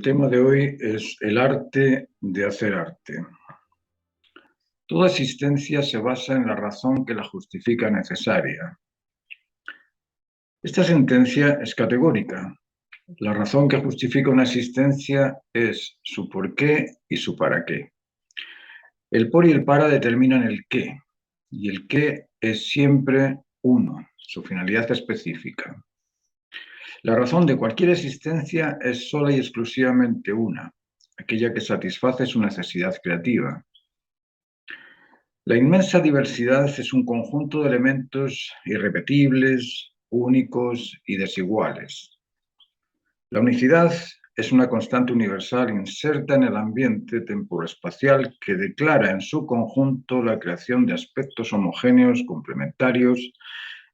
tema de hoy es el arte de hacer arte. Toda existencia se basa en la razón que la justifica necesaria. Esta sentencia es categórica. La razón que justifica una existencia es su porqué y su para qué. El por y el para determinan el qué, y el qué es siempre uno, su finalidad específica. La razón de cualquier existencia es sola y exclusivamente una, aquella que satisface su necesidad creativa. La inmensa diversidad es un conjunto de elementos irrepetibles, únicos y desiguales. La unicidad es una constante universal inserta en el ambiente temporoespacial que declara en su conjunto la creación de aspectos homogéneos, complementarios,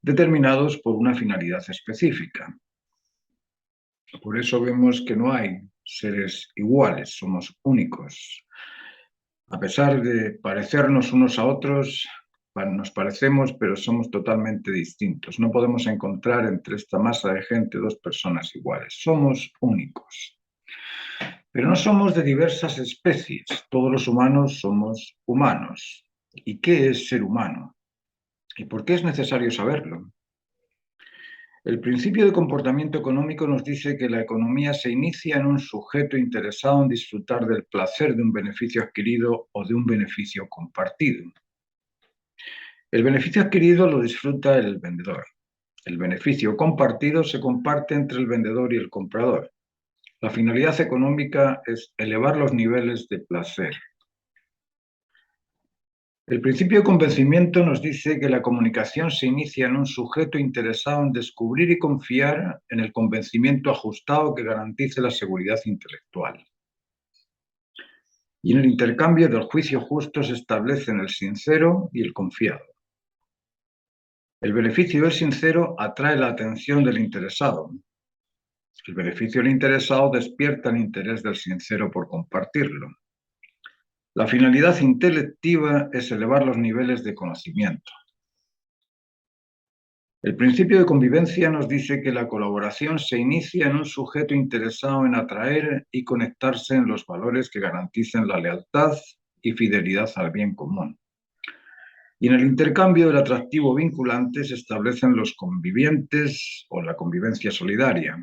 determinados por una finalidad específica. Por eso vemos que no hay seres iguales, somos únicos. A pesar de parecernos unos a otros, nos parecemos, pero somos totalmente distintos. No podemos encontrar entre esta masa de gente dos personas iguales. Somos únicos. Pero no somos de diversas especies. Todos los humanos somos humanos. ¿Y qué es ser humano? ¿Y por qué es necesario saberlo? El principio de comportamiento económico nos dice que la economía se inicia en un sujeto interesado en disfrutar del placer de un beneficio adquirido o de un beneficio compartido. El beneficio adquirido lo disfruta el vendedor. El beneficio compartido se comparte entre el vendedor y el comprador. La finalidad económica es elevar los niveles de placer. El principio de convencimiento nos dice que la comunicación se inicia en un sujeto interesado en descubrir y confiar en el convencimiento ajustado que garantice la seguridad intelectual. Y en el intercambio del juicio justo se establecen el sincero y el confiado. El beneficio del sincero atrae la atención del interesado. El beneficio del interesado despierta el interés del sincero por compartirlo. La finalidad intelectiva es elevar los niveles de conocimiento. El principio de convivencia nos dice que la colaboración se inicia en un sujeto interesado en atraer y conectarse en los valores que garanticen la lealtad y fidelidad al bien común. Y en el intercambio del atractivo vinculante se establecen los convivientes o la convivencia solidaria.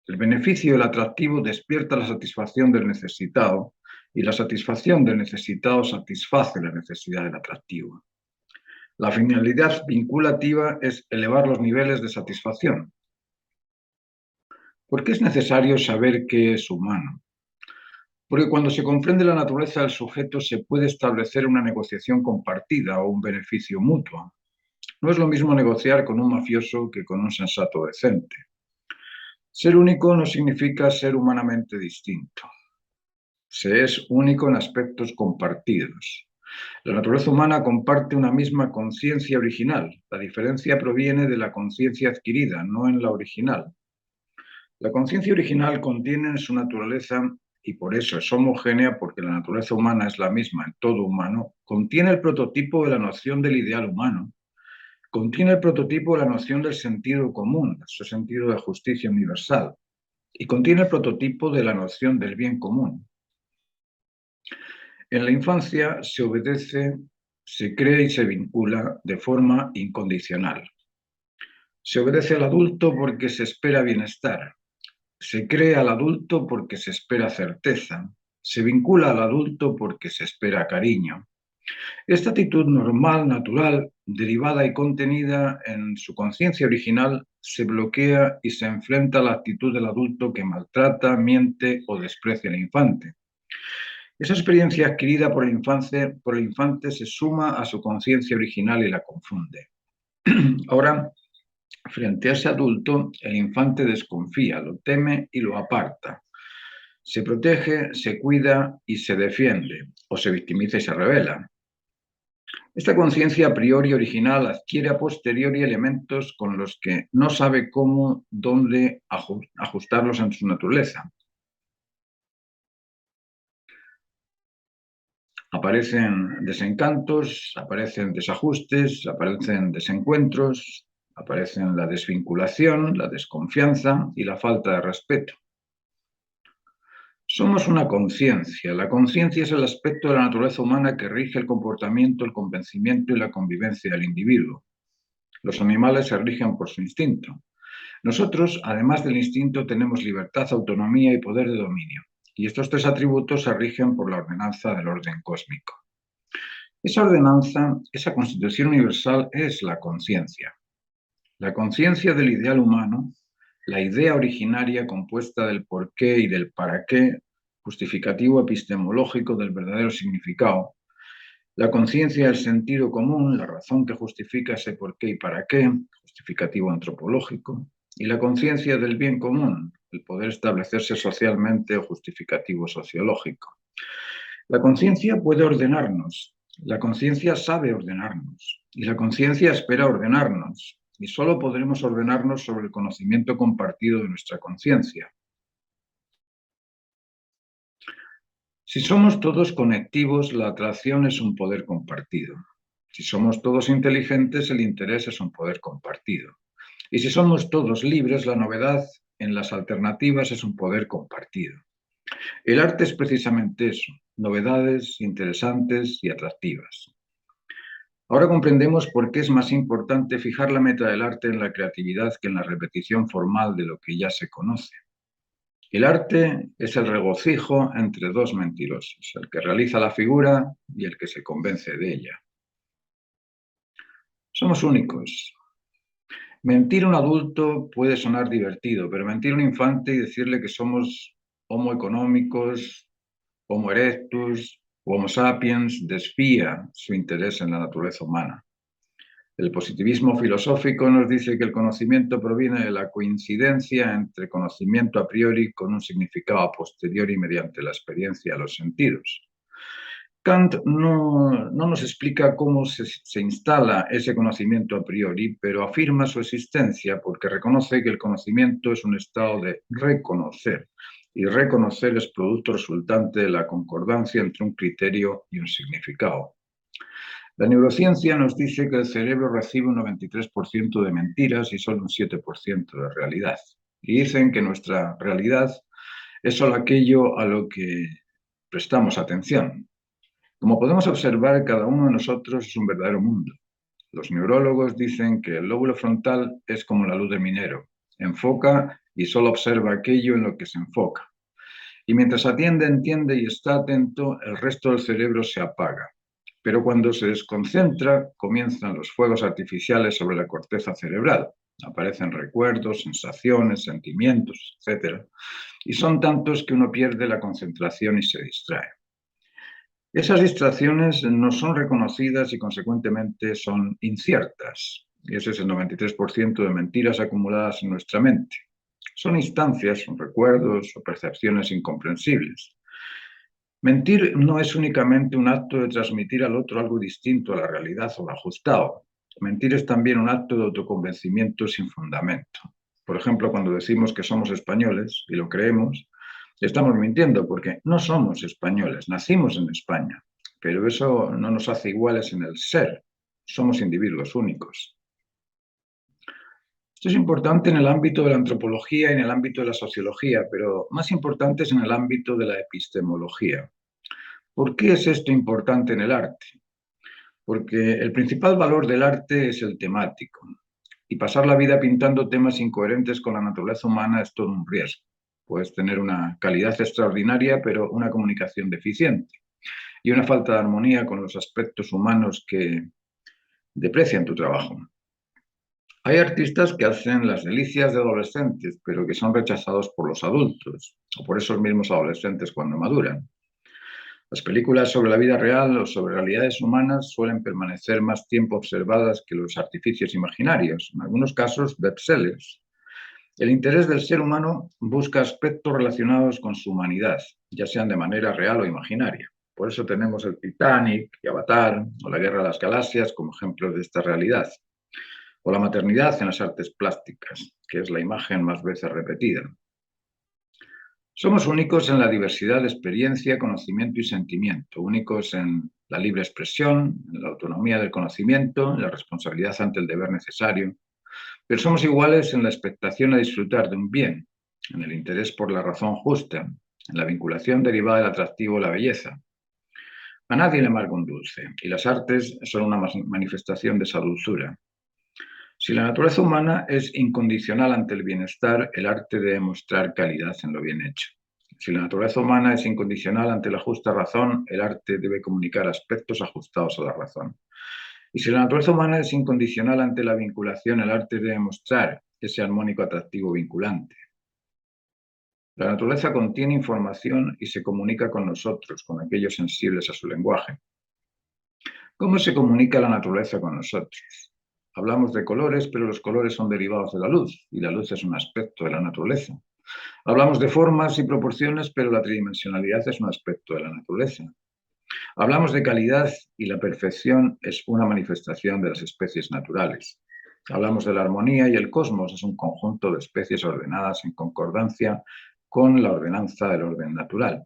El beneficio del atractivo despierta la satisfacción del necesitado y la satisfacción del necesitado satisface la necesidad del atractivo. La finalidad vinculativa es elevar los niveles de satisfacción. ¿Por qué es necesario saber qué es humano? Porque cuando se comprende la naturaleza del sujeto se puede establecer una negociación compartida o un beneficio mutuo. No es lo mismo negociar con un mafioso que con un sensato decente. Ser único no significa ser humanamente distinto. Se es único en aspectos compartidos. La naturaleza humana comparte una misma conciencia original. La diferencia proviene de la conciencia adquirida, no en la original. La conciencia original contiene en su naturaleza, y por eso es homogénea, porque la naturaleza humana es la misma en todo humano, contiene el prototipo de la noción del ideal humano, contiene el prototipo de la noción del sentido común, su sentido de justicia universal, y contiene el prototipo de la noción del bien común. En la infancia se obedece, se cree y se vincula de forma incondicional. Se obedece al adulto porque se espera bienestar. Se cree al adulto porque se espera certeza. Se vincula al adulto porque se espera cariño. Esta actitud normal, natural, derivada y contenida en su conciencia original, se bloquea y se enfrenta a la actitud del adulto que maltrata, miente o desprecia al infante. Esa experiencia adquirida por el infante se suma a su conciencia original y la confunde. Ahora, frente a ese adulto, el infante desconfía, lo teme y lo aparta. Se protege, se cuida y se defiende, o se victimiza y se rebela. Esta conciencia a priori original adquiere a posteriori elementos con los que no sabe cómo, dónde ajustarlos en su naturaleza. Aparecen desencantos, aparecen desajustes, aparecen desencuentros, aparecen la desvinculación, la desconfianza y la falta de respeto. Somos una conciencia. La conciencia es el aspecto de la naturaleza humana que rige el comportamiento, el convencimiento y la convivencia del individuo. Los animales se rigen por su instinto. Nosotros, además del instinto, tenemos libertad, autonomía y poder de dominio. Y estos tres atributos se rigen por la ordenanza del orden cósmico. Esa ordenanza, esa constitución universal es la conciencia. La conciencia del ideal humano, la idea originaria compuesta del por qué y del para qué, justificativo epistemológico del verdadero significado, la conciencia del sentido común, la razón que justifica ese por qué y para qué, justificativo antropológico, y la conciencia del bien común, el poder establecerse socialmente o justificativo sociológico. La conciencia puede ordenarnos, la conciencia sabe ordenarnos, y la conciencia espera ordenarnos, y solo podremos ordenarnos sobre el conocimiento compartido de nuestra conciencia. Si somos todos conectivos, la atracción es un poder compartido. Si somos todos inteligentes, el interés es un poder compartido. Y si somos todos libres, la novedad en las alternativas es un poder compartido. El arte es precisamente eso, novedades interesantes y atractivas. Ahora comprendemos por qué es más importante fijar la meta del arte en la creatividad que en la repetición formal de lo que ya se conoce. El arte es el regocijo entre dos mentirosos, el que realiza la figura y el que se convence de ella. Somos únicos. Mentir a un adulto puede sonar divertido, pero mentir a un infante y decirle que somos homo económicos, homo erectus, homo sapiens desvía su interés en la naturaleza humana. El positivismo filosófico nos dice que el conocimiento proviene de la coincidencia entre conocimiento a priori con un significado a posteriori mediante la experiencia de los sentidos. Kant no nos explica cómo se instala ese conocimiento a priori, pero afirma su existencia porque reconoce que el conocimiento es un estado de reconocer, y reconocer es producto resultante de la concordancia entre un criterio y un significado. La neurociencia nos dice que el cerebro recibe un 93% de mentiras y solo un 7% de realidad. Y dicen que nuestra realidad es solo aquello a lo que prestamos atención. Como podemos observar, cada uno de nosotros es un verdadero mundo. Los neurólogos dicen que el lóbulo frontal es como la luz de minero. Enfoca y solo observa aquello en lo que se enfoca. Y mientras atiende, entiende y está atento, el resto del cerebro se apaga. Pero cuando se desconcentra, comienzan los fuegos artificiales sobre la corteza cerebral. Aparecen recuerdos, sensaciones, sentimientos, etc. Y son tantos que uno pierde la concentración y se distrae. Esas distracciones no son reconocidas y consecuentemente son inciertas. Y ese es el 93% de mentiras acumuladas en nuestra mente. Son instancias, son recuerdos o percepciones incomprensibles. Mentir no es únicamente un acto de transmitir al otro algo distinto a la realidad o lo ajustado. Mentir es también un acto de autoconvencimiento sin fundamento. Por ejemplo, cuando decimos que somos españoles y lo creemos, estamos mintiendo porque no somos españoles, nacimos en España, pero eso no nos hace iguales en el ser. Somos individuos únicos. Esto es importante en el ámbito de la antropología y en el ámbito de la sociología, pero más importante es en el ámbito de la epistemología. ¿Por qué es esto importante en el arte? Porque el principal valor del arte es el temático, y pasar la vida pintando temas incoherentes con la naturaleza humana es todo un riesgo. Puedes tener una calidad extraordinaria, pero una comunicación deficiente, y una falta de armonía con los aspectos humanos que deprecian tu trabajo. Hay artistas que hacen las delicias de adolescentes, pero que son rechazados por los adultos, o por esos mismos adolescentes cuando maduran. Las películas sobre la vida real o sobre realidades humanas suelen permanecer más tiempo observadas que los artificios imaginarios, en algunos casos bestsellers. El interés del ser humano busca aspectos relacionados con su humanidad, ya sean de manera real o imaginaria. Por eso tenemos el Titanic y Avatar o la Guerra de las Galaxias como ejemplos de esta realidad. O la maternidad en las artes plásticas, que es la imagen más veces repetida. Somos únicos en la diversidad de experiencia, conocimiento y sentimiento, únicos en la libre expresión, en la autonomía del conocimiento, en la responsabilidad ante el deber necesario, pero somos iguales en la expectación a disfrutar de un bien, en el interés por la razón justa, en la vinculación derivada del atractivo o la belleza. A nadie le amarga un dulce, y las artes son una manifestación de esa dulzura. Si la naturaleza humana es incondicional ante el bienestar, el arte debe mostrar calidad en lo bien hecho. Si la naturaleza humana es incondicional ante la justa razón, el arte debe comunicar aspectos ajustados a la razón. Y si la naturaleza humana es incondicional ante la vinculación, el arte debe mostrar ese armónico atractivo vinculante. La naturaleza contiene información y se comunica con nosotros, con aquellos sensibles a su lenguaje. ¿Cómo se comunica la naturaleza con nosotros? Hablamos de colores, pero los colores son derivados de la luz, y la luz es un aspecto de la naturaleza. Hablamos de formas y proporciones, pero la tridimensionalidad es un aspecto de la naturaleza. Hablamos de calidad y la perfección es una manifestación de las especies naturales. Hablamos de la armonía y el cosmos es un conjunto de especies ordenadas en concordancia con la ordenanza del orden natural.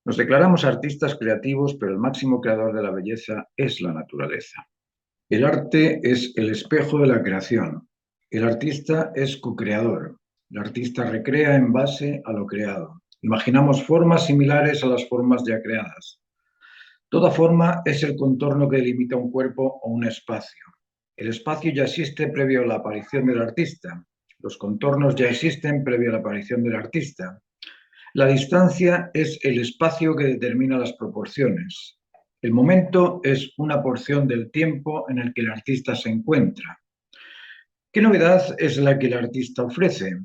Nos declaramos artistas creativos, pero el máximo creador de la belleza es la naturaleza. El arte es el espejo de la creación. El artista es co-creador. El artista recrea en base a lo creado. Imaginamos formas similares a las formas ya creadas. Toda forma es el contorno que delimita un cuerpo o un espacio. El espacio ya existe previo a la aparición del artista. Los contornos ya existen previo a la aparición del artista. La distancia es el espacio que determina las proporciones. El momento es una porción del tiempo en el que el artista se encuentra. ¿Qué novedad es la que el artista ofrece?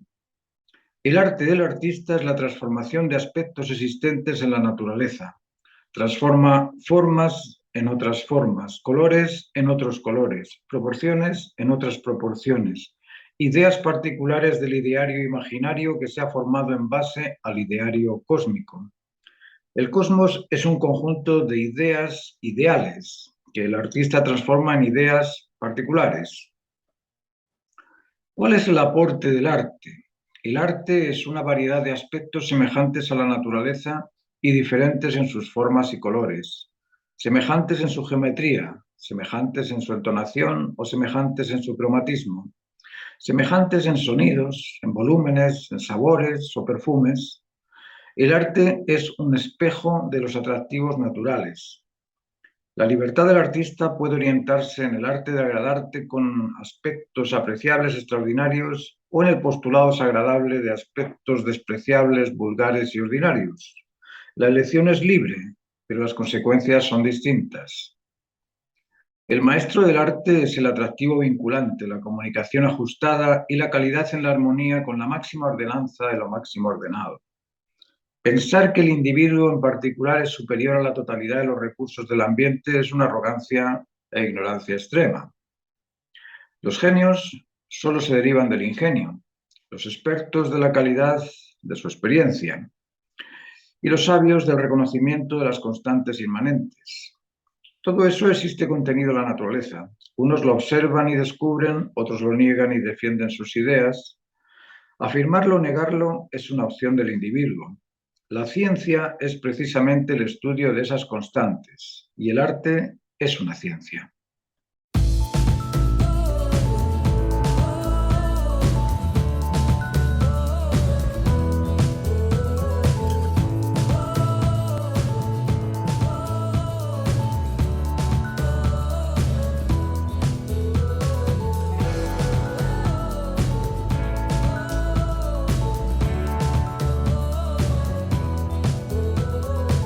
El arte del artista es la transformación de aspectos existentes en la naturaleza. Transforma formas en otras formas, colores en otros colores, proporciones en otras proporciones, ideas particulares del ideario imaginario que se ha formado en base al ideario cósmico. El cosmos es un conjunto de ideas ideales que el artista transforma en ideas particulares. ¿Cuál es el aporte del arte? El arte es una variedad de aspectos semejantes a la naturaleza y diferentes en sus formas y colores, semejantes en su geometría, semejantes en su entonación o semejantes en su cromatismo, semejantes en sonidos, en volúmenes, en sabores o perfumes. El arte es un espejo de los atractivos naturales. La libertad del artista puede orientarse en el arte de agradarte con aspectos apreciables, extraordinarios, o en el postulado desagradable de aspectos despreciables, vulgares y ordinarios. La elección es libre, pero las consecuencias son distintas. El maestro del arte es el atractivo vinculante, la comunicación ajustada y la calidad en la armonía con la máxima ordenanza de lo máximo ordenado. Pensar que el individuo en particular es superior a la totalidad de los recursos del ambiente es una arrogancia e ignorancia extrema. Los genios solo se derivan del ingenio, los expertos de la calidad de su experiencia y los sabios del reconocimiento de las constantes inmanentes. Todo eso existe contenido en la naturaleza. Unos lo observan y descubren, otros lo niegan y defienden sus ideas. Afirmarlo o negarlo es una opción del individuo. La ciencia es precisamente el estudio de esas constantes y el arte es una ciencia.